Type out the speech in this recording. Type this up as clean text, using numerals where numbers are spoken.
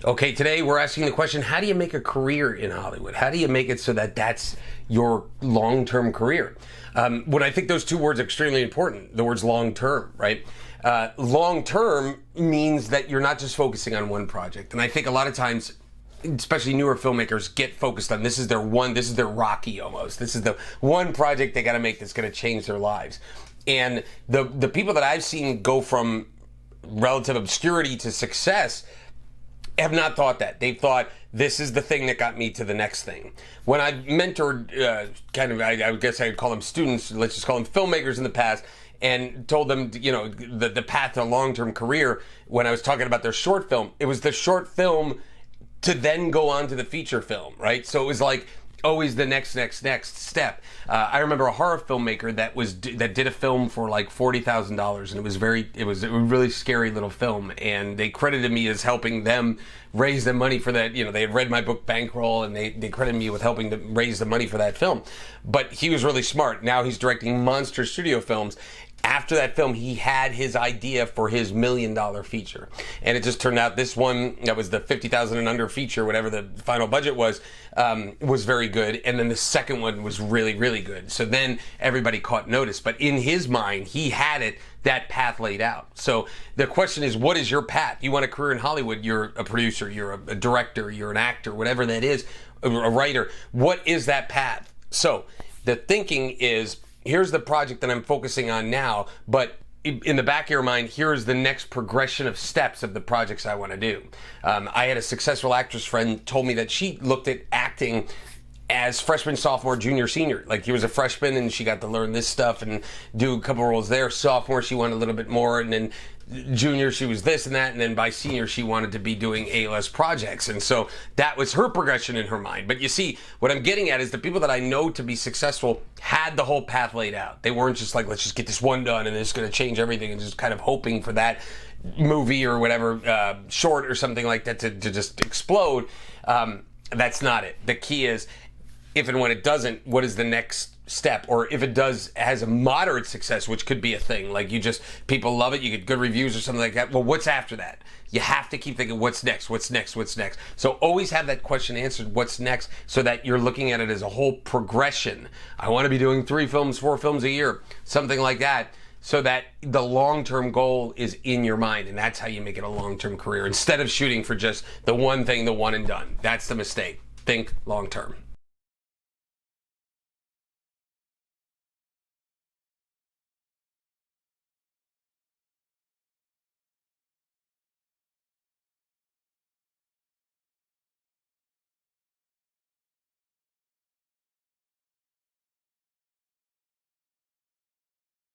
Okay, today we're asking the question, how do you make a career in Hollywood? How do you make it so that that's your long-term career? When I think those two words are extremely important, the words long-term, right? Long-term means that you're not just focusing on one project. And I think a lot of times, especially newer filmmakers, get focused on this is their Rocky almost. This is the one project they got to make that's going to change their lives. And the people that I've seen go from relative obscurity to success have not thought that. They've thought, this is the thing that got me to the next thing. When I've mentored, I guess I'd call them students, let's just call them filmmakers in the past, and told them, the path to a long-term career, when I was talking about their short film, it was the short film to then go on to the feature film, right? So it was like always the next step. I remember a horror filmmaker that did a film for like $40,000, and it was a really scary little film, and they credited me as helping them raise the money for that. They had read my book Bankroll, and they credited me with helping to raise the money for that film. But he was really smart. Now he's directing monster studio films. After that film, he had his idea for his $1 million feature. And it just turned out this one, that was the 50,000 and under feature, whatever the final budget was very good. And then the second one was really, really good. So then everybody caught notice. But in his mind, he had that path laid out. So the question is, what is your path? You want a career in Hollywood, you're a producer, you're a director, you're an actor, whatever that is, a writer. What is that path? So the thinking is, here's the project that I'm focusing on now, but in the back of your mind, here's the next progression of steps of the projects I want to do. I had a successful actress friend told me that she looked at acting as freshman, sophomore, junior, senior. Like, he was a freshman and she got to learn this stuff and do a couple roles there. Sophomore, she wanted a little bit more, and then junior, she was this and that, and then by senior, she wanted to be doing A-list projects. And so that was her progression in her mind. But you see, what I'm getting at is the people that I know to be successful had the whole path laid out. They weren't just like, let's just get this one done and it's going to change everything, and just kind of hoping for that movie or whatever, short or something like that to just explode. That's not it. The key is, if and when it doesn't, what is the next step? Or if it has a moderate success, which could be a thing, like people love it, you get good reviews or something like that. Well, what's after that? You have to keep thinking, what's next? What's next? What's next? So always have that question answered, what's next, so that you're looking at it as a whole progression. I want to be doing 3 films, 4 films a year, something like that, so that the long-term goal is in your mind, and that's how you make it a long-term career, instead of shooting for just the one thing, the one and done. That's the mistake. Think long-term.